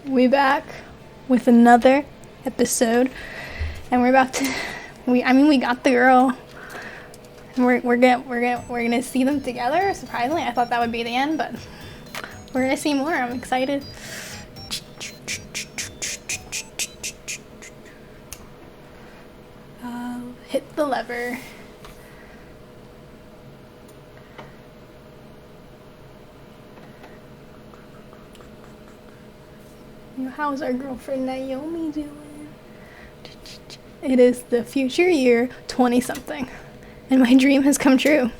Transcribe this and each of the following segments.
We back with another episode, and we're about to. We got the girl. And we're gonna see them together. Surprisingly, I thought that would be the end, but we're gonna see more. I'm excited. Hit the lever. How's our girlfriend Naomi doing? It is the future year 20-something, and my dream has come true.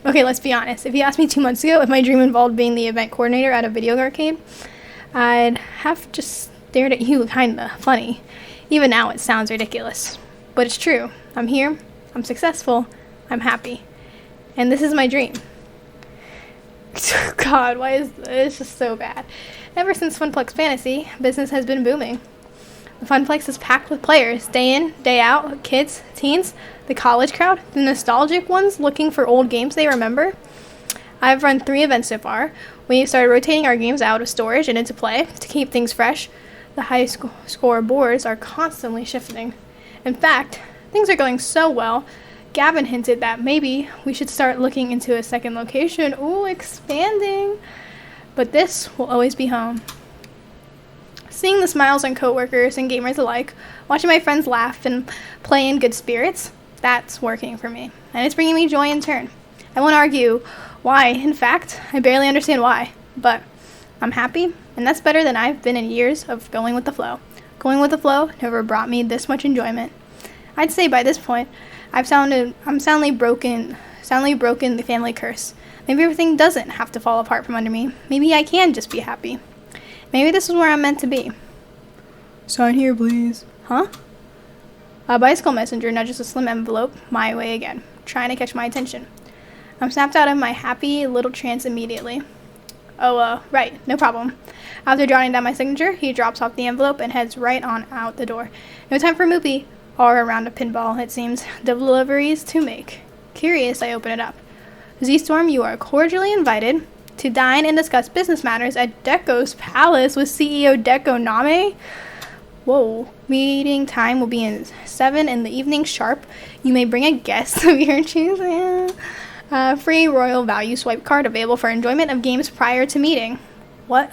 Okay, let's be honest. If you asked me 2 months ago if my dream involved being the event coordinator at a video arcade, I'd have just stared at you kinda funny. Even now it sounds ridiculous. But it's true. I'm here, I'm successful, I'm happy. And this is my dream. God, why is this? It's just so bad. Ever since Funplex Fantasy, business has been booming. The Funplex is packed with players, day in, day out, kids, teens, the college crowd, the nostalgic ones looking for old games they remember. I've run 3 events so far. We started rotating our games out of storage and into play to keep things fresh. The high score boards are constantly shifting. In fact, things are going so well, Gavin hinted that maybe we should start looking into a second location. Ooh, expanding. But this will always be home. Seeing the smiles on coworkers and gamers alike, watching my friends laugh and play in good spirits, that's working for me. And it's bringing me joy in turn. I won't argue why. In fact, I barely understand why. But I'm happy, and that's better than I've been in years of going with the flow. Going with the flow never brought me this much enjoyment. I'd say by this point, I'm soundly broken the family curse. Maybe everything doesn't have to fall apart from under me. Maybe I can just be happy. Maybe this is where I'm meant to be. Sign here, please. Huh? A bicycle messenger nudges a slim envelope my way again, trying to catch my attention. I'm snapped out of my happy little trance immediately. Oh, right, no problem. After jotting down my signature, he drops off the envelope and heads right on out the door. No time for Moopy, or around a pinball, it seems. Deliveries to make. Curious, I open it up. Z-Storm, you are cordially invited to dine and discuss business matters at Deco's Palace with CEO Deco Name. Whoa. Meeting time will be in 7 in the evening sharp. You may bring a guest of your choosing. Free royal value swipe card available for enjoyment of games prior to meeting. What?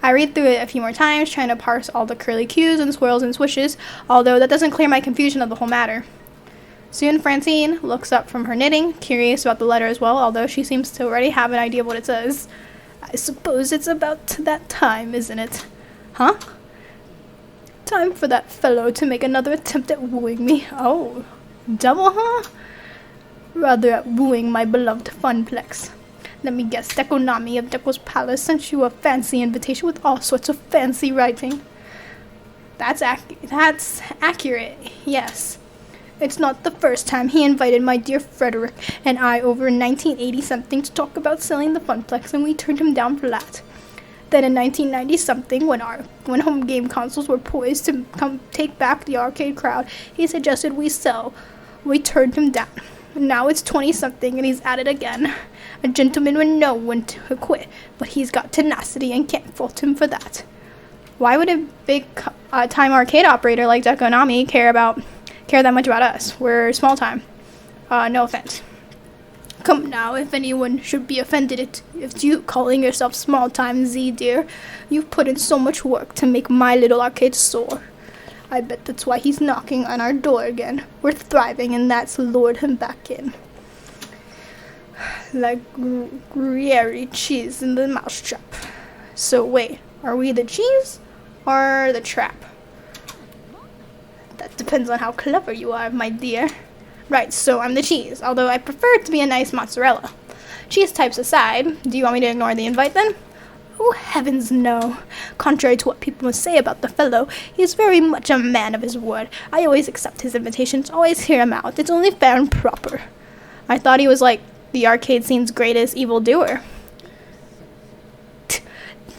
I read through it a few more times, trying to parse all the curly cues and swirls and swishes, although that doesn't clear my confusion of the whole matter. Soon Francine looks up from her knitting, curious about the letter as well, although she seems to already have an idea of what it says. I suppose it's about that time, isn't it? Huh? Time for that fellow to make another attempt at wooing me. Oh, double, huh? Rather at wooing my beloved Funplex. Let me guess, Dekonami of Deco's Palace sent you a fancy invitation with all sorts of fancy writing. That's accurate, yes. It's not the first time he invited my dear Frederick and I over in 1980-something to talk about selling the Funplex, and we turned him down flat. Then in 1990-something, when home game consoles were poised to come take back the arcade crowd, he suggested we sell. We turned him down. Now it's 20-something and he's at it again. A gentleman would know when to quit, but he's got tenacity and can't fault him for that. Why would a big time arcade operator like Dekonami care that much about us? We're small time. No offense. Come now, if anyone should be offended, it's you calling yourself small time, Z dear. You've put in so much work to make my little arcade soar. I bet that's why he's knocking on our door again. We're thriving, and that's lured him back in. Like Gruyere cheese in the mousetrap. So wait, are we the cheese or the trap? That depends on how clever you are, my dear. Right, so I'm the cheese, although I prefer it to be a nice mozzarella. Cheese types aside, do you want me to ignore the invite then? Oh, heavens no. Contrary to what people must say about the fellow, he is very much a man of his word. I always accept his invitations, always hear him out. It's only fair and proper. I thought he was like the arcade scene's greatest evildoer.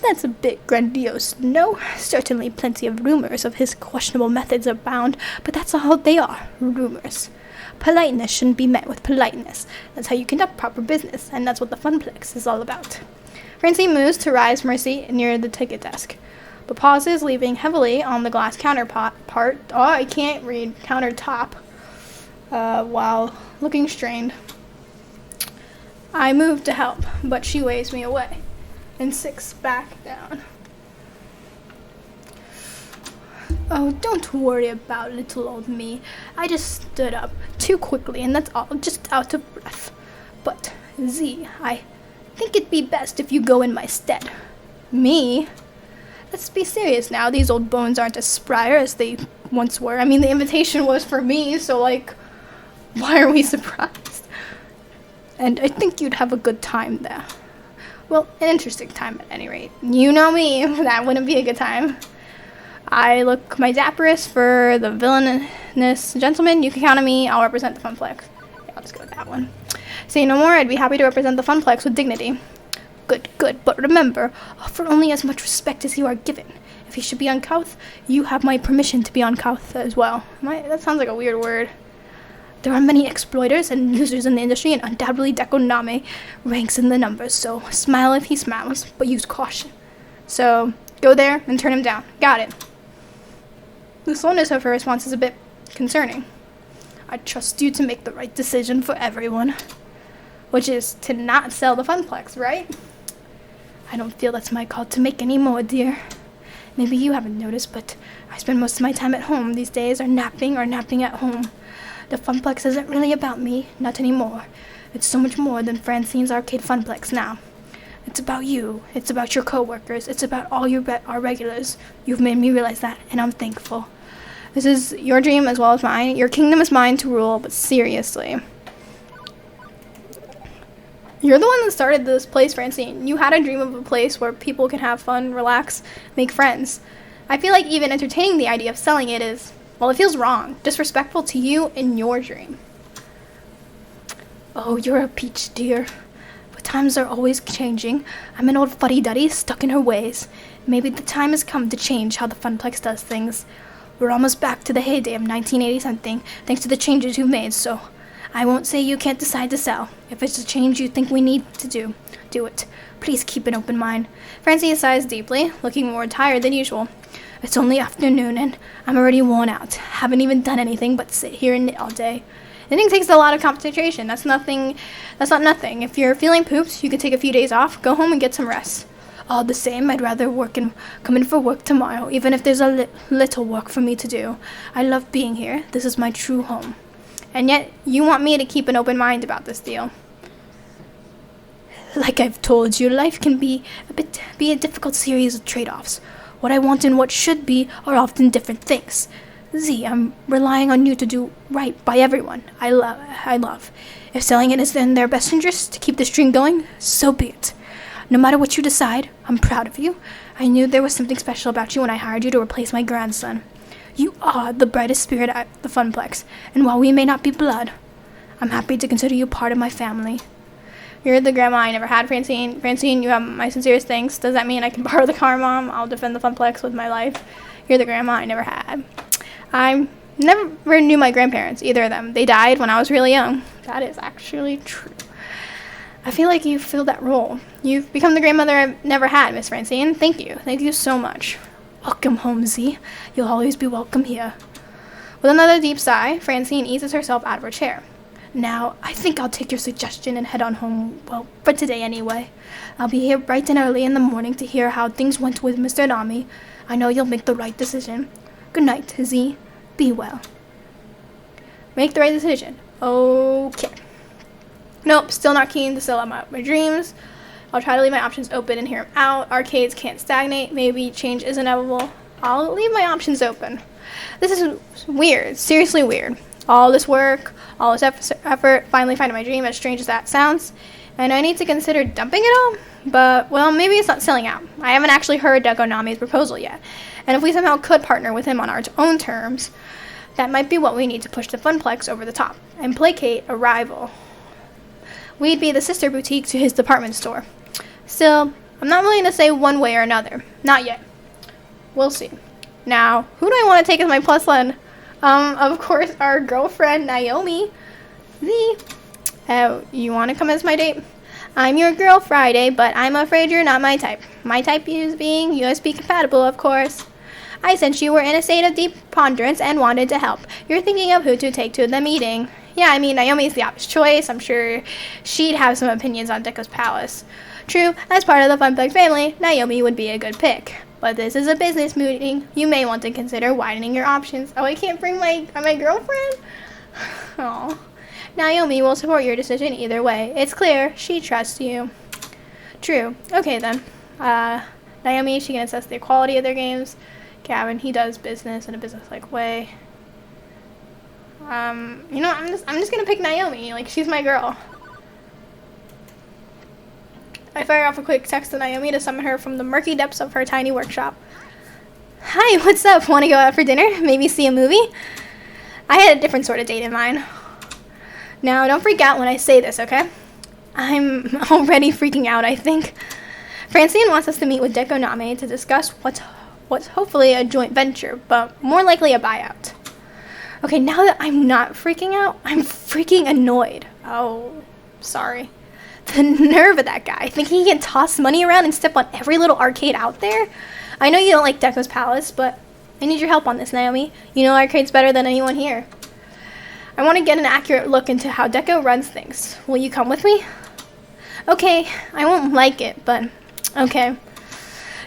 That's a bit grandiose, no? Certainly plenty of rumors of his questionable methods abound, but that's all they are, rumors. Politeness shouldn't be met with politeness. That's how you conduct proper business, and that's what the Funplex is all about. Francine moves to rise from her seat near the ticket desk. but pauses, leaving heavily on the glass part. Oh, I can't read. Countertop. While looking strained. I move to help, but she waves me away and sinks back down. Oh, don't worry about little old me. I just stood up too quickly, and that's all, just out of breath. But, Z, I think it'd be best if you go in my stead. Me? Let's be serious now. These old bones aren't as spry as they once were. I mean, the invitation was for me, so, why are we surprised? And I think you'd have a good time there. Well, an interesting time at any rate. You know me, that wouldn't be a good time. I look my dapperest for the villainous gentleman. You can count on me. I'll represent the Funplex. Yeah, I'll just go with that one. Say no more. I'd be happy to represent the Funplex with dignity. Good, good. But remember, offer only as much respect as you are given. If he should be on Kauth, you have my permission to be on Kauth as well. That sounds like a weird word. There are many exploiters and users in the industry, and undoubtedly Dekoname ranks in the numbers, so smile if he smiles, but use caution. So, go there and turn him down. Got it. The slowness of her response is a bit concerning. I trust you to make the right decision for everyone. Which is to not sell the Funplex, right? I don't feel that's my call to make anymore, dear. Maybe you haven't noticed, but I spend most of my time at home these days, or napping at home. The Funplex isn't really about me, not anymore. It's so much more than Francine's Arcade Funplex now. It's about you. It's about your co-workers. It's about all our regulars. You've made me realize that, and I'm thankful. This is your dream as well as mine. Your kingdom is mine to rule, but seriously. You're the one that started this place, Francine. You had a dream of a place where people can have fun, relax, make friends. I feel like even entertaining the idea of selling it is, well, it feels wrong, disrespectful to you and your dream. Oh, you're a peach, dear. But times are always changing. I'm an old fuddy-duddy stuck in her ways. Maybe the time has come to change how the Funplex does things. We're almost back to the heyday of 1980-something, thanks to the changes you've made, so I won't say you can't decide to sell. If it's a change you think we need to do it. Please keep an open mind. Francine sighs deeply, looking more tired than usual. It's only afternoon, and I'm already worn out. Haven't even done anything but sit here and knit all day. Knitting takes a lot of concentration. That's not nothing. If you're feeling pooped, you can take a few days off, go home and get some rest. All the same, I'd rather come in for work tomorrow, even if there's a little work for me to do. I love being here. This is my true home. And yet, you want me to keep an open mind about this deal. Like I've told you, life can be a difficult series of trade-offs. What I want and what should be are often different things. Z, I'm relying on you to do right by everyone I love. If selling it is in their best interest to keep this dream going, so be it. No matter what you decide, I'm proud of you. I knew there was something special about you when I hired you to replace my grandson. You are the brightest spirit at the Funplex, and while we may not be blood, I'm happy to consider you part of my family. You're the grandma I never had, Francine. Francine, you have my sincerest thanks. Does that mean I can borrow the car, Mom? I'll defend the Funplex with my life. You're the grandma I never had. I never knew my grandparents, either of them. They died when I was really young. That is actually true. I feel like you filled that role. You've become the grandmother I've never had, Miss Francine. Thank you. Thank you so much. Welcome home, Z. You'll always be welcome here. With another deep sigh, Francine eases herself out of her chair. Now, I think I'll take your suggestion and head on home, well, for today anyway. I'll be here bright and early in the morning to hear how things went with Mr. Nami. I know you'll make the right decision. Good night, Z. Be well. Make the right decision. Okay. Nope, still not keen to sell out my dreams. I'll try to leave my options open and hear them out. Arcades can't stagnate. Maybe change is inevitable. I'll leave my options open. This is weird. Seriously weird. All this work, all this effort, finally finding my dream, as strange as that sounds. And I need to consider dumping it all. But, well, maybe it's not selling out. I haven't actually heard Dekonami's proposal yet. And if we somehow could partner with him on our own terms, that might be what we need to push the Funplex over the top and placate a rival. We'd be the sister boutique to his department store. Still, I'm not willing to say one way or another. Not yet. We'll see. Now, who do I want to take as my plus one? Of course, our girlfriend, Naomi. You want to come as my date? I'm your girl Friday, but I'm afraid you're not my type. My type is being USB compatible, of course. I sensed you were in a state of deep ponderance and wanted to help. You're thinking of who to take to the meeting. Yeah, I mean, Naomi's the obvious choice. I'm sure she'd have some opinions on Deco's palace. True, as part of the Funplex family, Naomi would be a good pick. But this is a business meeting. You may want to consider widening your options. Oh, I can't bring my girlfriend? Oh. Naomi will support your decision either way. It's clear she trusts you. True. Okay, then. Naomi, she can assess the quality of their games. Gavin, he does business in a business-like way. I'm just gonna pick Naomi. Like, she's my girl. I fire off a quick text to Naomi to summon her from the murky depths of her tiny workshop. Hi, what's up? Want to go out for dinner? Maybe see a movie? I had a different sort of date in mind. Now, don't freak out when I say this, okay? I'm already freaking out, I think. Francine wants us to meet with Deco Name to discuss what's hopefully a joint venture, but more likely a buyout. Okay, now that I'm not freaking out, I'm freaking annoyed. Oh, sorry. The nerve of that guy, thinking he can toss money around and step on every little arcade out there. I know you don't like Deco's Palace, but I need your help on this, Naomi. You know arcades better than anyone here. I want to get an accurate look into how Deco runs things. Will you come with me? Okay, I won't like it, but okay.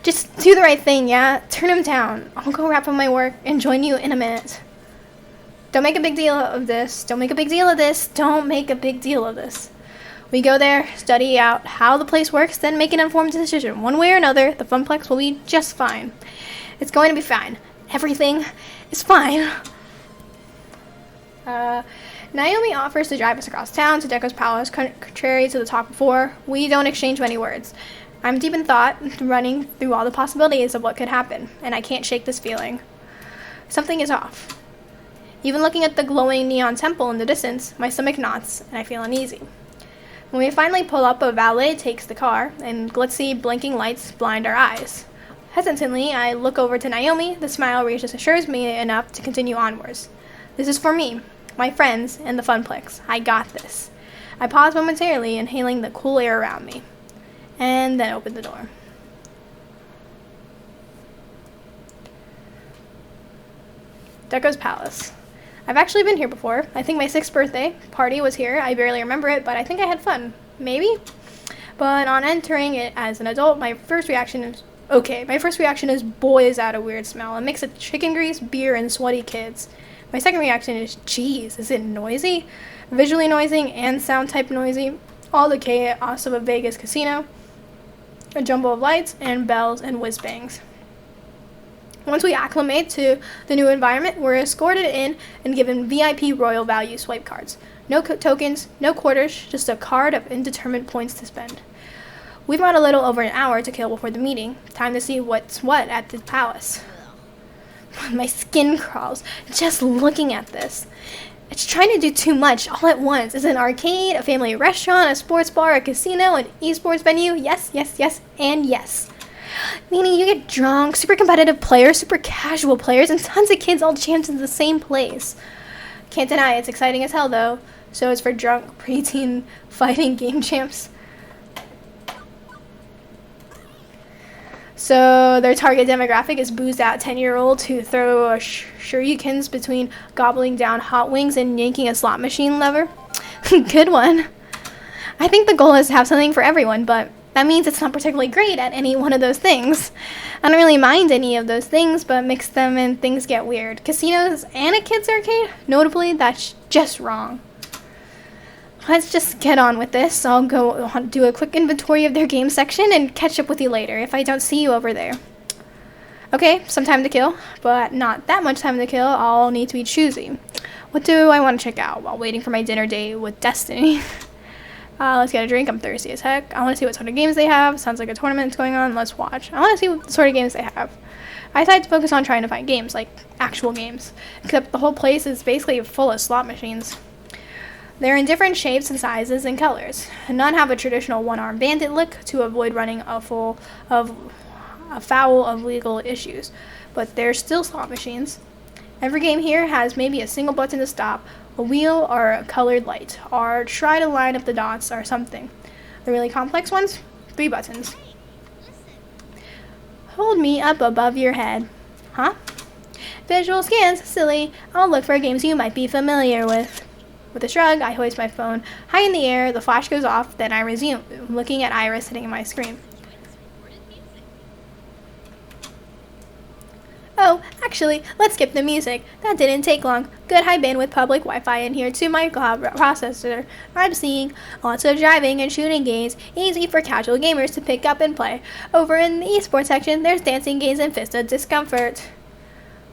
Just do the right thing, yeah? Turn him down. I'll go wrap up my work and join you in a minute. Don't make a big deal of this. Don't make a big deal of this. Don't make a big deal of this. We go there, study out how the place works, then make an informed decision. One way or another, the Funplex will be just fine. It's going to be fine. Everything is fine. Naomi offers to drive us across town to Deco's Palace, contrary to the talk before. We don't exchange many words. I'm deep in thought, running through all the possibilities of what could happen, and I can't shake this feeling. Something is off. Even looking at the glowing neon temple in the distance, my stomach knots, and I feel uneasy. When we finally pull up, a valet takes the car, and glitzy, blinking lights blind our eyes. Hesitantly, I look over to Naomi. The smile reassures me enough to continue onwards. This is for me, my friends, and the Funplex. I got this. I pause momentarily, inhaling the cool air around me, and then open the door. Deco's Palace. I've actually been here before. I think my 6th birthday party was here. I barely remember it, but I think I had fun. Maybe? But on entering it as an adult, my first reaction is, boy, is that a weird smell. A mix of chicken grease, beer, and sweaty kids. My second reaction is, geez, is it noisy? Visually noisy and sound type noisy. All the chaos of a Vegas casino. A jumble of lights and bells and whiz bangs. Once we acclimate to the new environment, we're escorted in and given VIP royal value swipe cards. No tokens, no quarters, just a card of indeterminate points to spend. We've got a little over an hour to kill before the meeting. Time to see what's what at the palace. My skin crawls just looking at this. It's trying to do too much all at once. It's an arcade, a family restaurant, a sports bar, a casino, an esports venue. Yes, yes, yes, and yes. Meaning you get drunk, super competitive players, super casual players, and tons of kids all jammed into the same place. Can't deny it's exciting as hell, though. So it's for drunk, preteen, fighting game champs. So their target demographic is boozed out 10-year-olds who throw shurikens between gobbling down hot wings and yanking a slot machine lever. Good one. I think the goal is to have something for everyone, but that means it's not particularly great at any one of those things. I don't really mind any of those things, but mix them and things get weird. Casinos and a kids arcade? Notably, that's just wrong. Let's just get on with this. I'll go do a quick inventory of their game section and catch up with you later if I don't see you over there. Okay, some time to kill, but not that much time to kill. I'll need to be choosy. What do I want to check out while waiting for my dinner date with Destiny? Let's get a drink. I'm thirsty as heck. I want to see what sort of games they have. Sounds like a tournament's going on. Let's watch. I want to see what sort of games they have. I decided to focus on trying to find games, like actual games. Except the whole place is basically full of slot machines. They're in different shapes and sizes and colors. None have a traditional one-armed bandit look to avoid running afoul of legal issues. But they're still slot machines. Every game here has maybe a single button to stop, a wheel or a colored light, or try to line up the dots or something. The really complex ones, 3 buttons. Hold me up above your head. Huh? Visual scans, silly. I'll look for games you might be familiar with. With a shrug, I hoist my phone high in the air, the flash goes off, then I resume, looking at Iris sitting in my screen. Oh, actually, let's skip the music. That didn't take long. Good high bandwidth public Wi-Fi in here to my cloud processor. I'm seeing lots of driving and shooting games, easy for casual gamers to pick up and play. Over in the esports section, there's dancing games and Fist of Discomfort.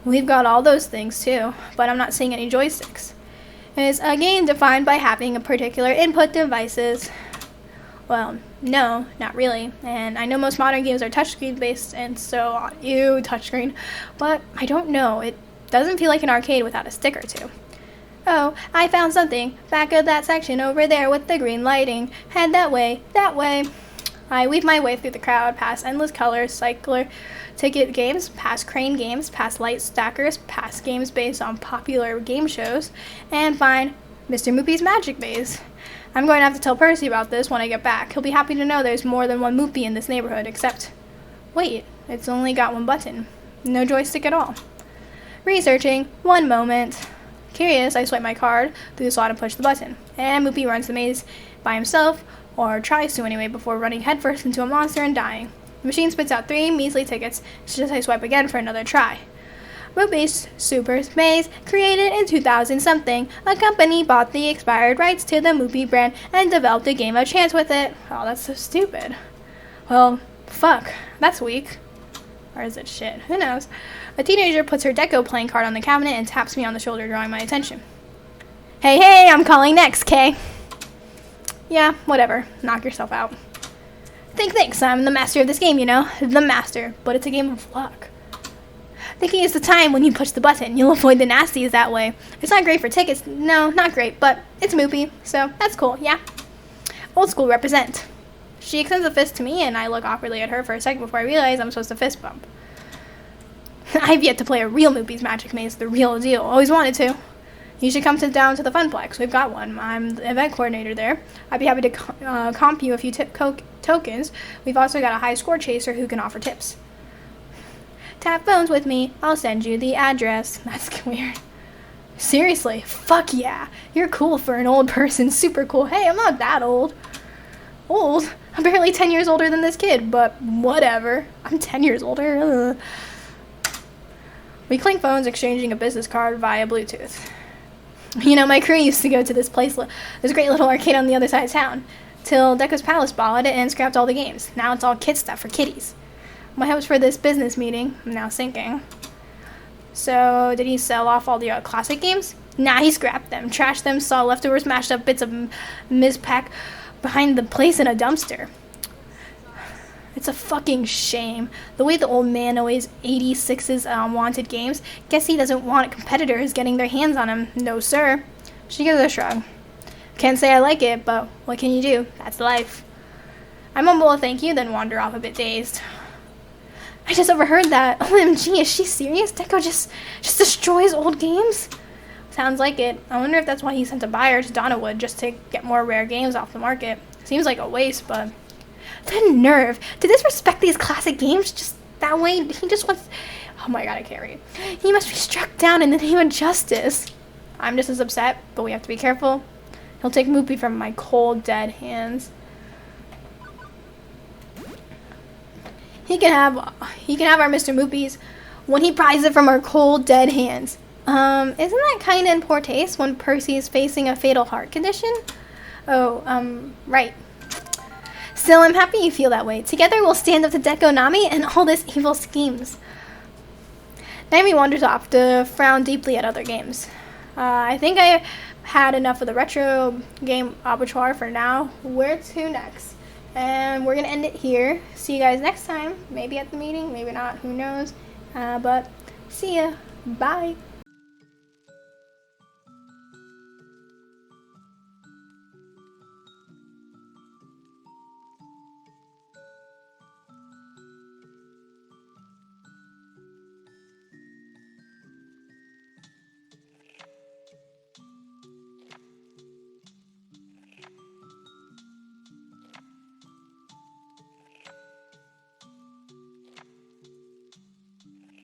We've got all those things too, but I'm not seeing any joysticks. It's a game defined by having a particular input devices. Well, no, not really. And I know most modern games are touchscreen based, and so, ew, touchscreen. But I don't know. It doesn't feel like an arcade without a stick or two. Oh, I found something. Back of that section over there with the green lighting. Head that way, that way. I weave my way through the crowd, past endless colors, cycler ticket games, past crane games, past light stackers, past games based on popular game shows, and find Mr. Moopy's Magic Maze. I'm going to have to tell Percy about this when I get back. He'll be happy to know there's more than one Moopy in this neighborhood, except... Wait, it's only got one button. No joystick at all. Researching. One moment. Curious, I swipe my card through the slot and push the button. And Moopy runs the maze by himself, or tries to anyway, before running headfirst into a monster and dying. The machine spits out 3 measly tickets, just as I swipe again for another try. Moopy's Super Maze, created in 2000-something. A company bought the expired rights to the Moopy brand and developed a game of chance with it. Oh, that's so stupid. Well, fuck. That's weak. Or is it shit? Who knows? A teenager puts her Deco playing card on the cabinet and taps me on the shoulder, drawing my attention. Hey, I'm calling next, Kay. Yeah, whatever. Knock yourself out. Thanks. I'm the master of this game, you know? The master. But it's a game of luck. Thinking it's the time when you push the button. You'll avoid the nasties that way. It's not great for tickets. No, not great, but it's Moopy, so that's cool, yeah. Old school represent. She extends a fist to me, and I look awkwardly at her for a second before I realize I'm supposed to fist bump. I've yet to play a real Moopy's Magic Maze, the real deal. Always wanted to. You should come down to the Funplex. We've got one. I'm the event coordinator there. I'd be happy to comp you a few tokens. We've also got a high score chaser who can offer tips. Tap phones with me. I'll send you the address. That's weird. Seriously, fuck yeah. You're cool for an old person. Super cool. Hey, I'm not that old. Old? I'm barely 10 years older than this kid, but whatever. I'm 10 years older. Ugh. We clink phones, exchanging a business card via Bluetooth. You know, my crew used to go to this place, this great little arcade on the other side of town, till Deco's Palace bought it and scrapped all the games. Now it's all kid stuff for kiddies. My hopes for this business meeting, I'm now sinking. So, did he sell off all the classic games? Nah, he scrapped them, trashed them, saw leftovers, mashed up bits of Mizpac behind the place in a dumpster. It's a fucking shame. The way the old man always 86's wanted games. Guess he doesn't want competitors getting their hands on him. No, sir. She gives a shrug. Can't say I like it, but what can you do? That's life. I mumble a thank you, then wander off a bit dazed. I just overheard that. OMG, is she serious? Deco just destroys old games? Sounds like it. I wonder if that's why he sent a buyer to Donnawood, just to get more rare games off the market. Seems like a waste, but... The nerve! To disrespect these classic games just that way? He just wants... Oh my god, I can't read. He must be struck down in the name of justice. I'm just as upset, but we have to be careful. He'll take Moopy from my cold, dead hands. He can have our Mr. Moopy's when he pries it from our cold, dead hands. Isn't that kind of in poor taste when Percy is facing a fatal heart condition? Oh, right. Still, I'm happy you feel that way. Together we'll stand up to Deco Nami and all this evil schemes. Naomi wanders off to frown deeply at other games. I think I had enough of the retro game abattoir for now. Where to next? And we're going to end it here. See you guys next time. Maybe at the meeting, maybe not. Who knows? But see ya. Bye.